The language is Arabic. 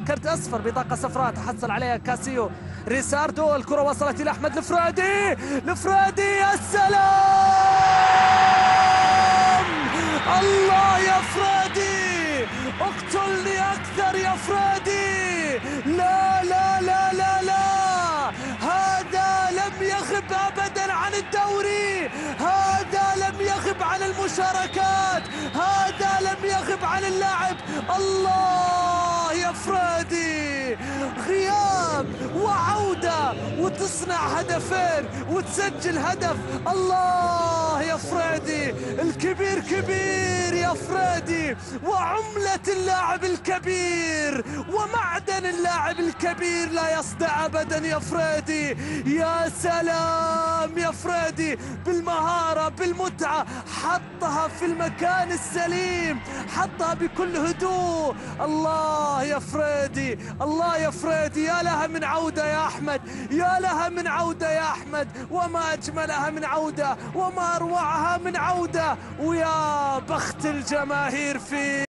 كرت اصفر، بطاقه صفراء تحصل عليها كاسيو ريساردو. الكره وصلت الى احمد الفرادي. يا سلام! الله يا فرادي، اقتلني اكثر يا فرادي. لا لا لا لا لا، هذا لم يغب ابدا عن الدوري، هذا لم يغب عن المشاركات، هذا لم يغب عن اللعب. الله يا فرادي، غياب وعودة وتصنع هدفين وتسجل هدف. الله يا فرادي، الكبير كبير يا فرادي، وعملة اللاعب الكبير ومعدن اللاعب الكبير لا يصدع أبدا يا فرادي. يا سلام يا فرادي، بالمهارة بالمتعة، حطها في المكان السليم، حطها بكل هدوء. الله يا فريدي، الله يا فريدي، يا لها من عودة يا أحمد، يا لها من عودة يا أحمد، وما أجملها من عودة وما أروعها من عودة. ويا بخت الجماهير في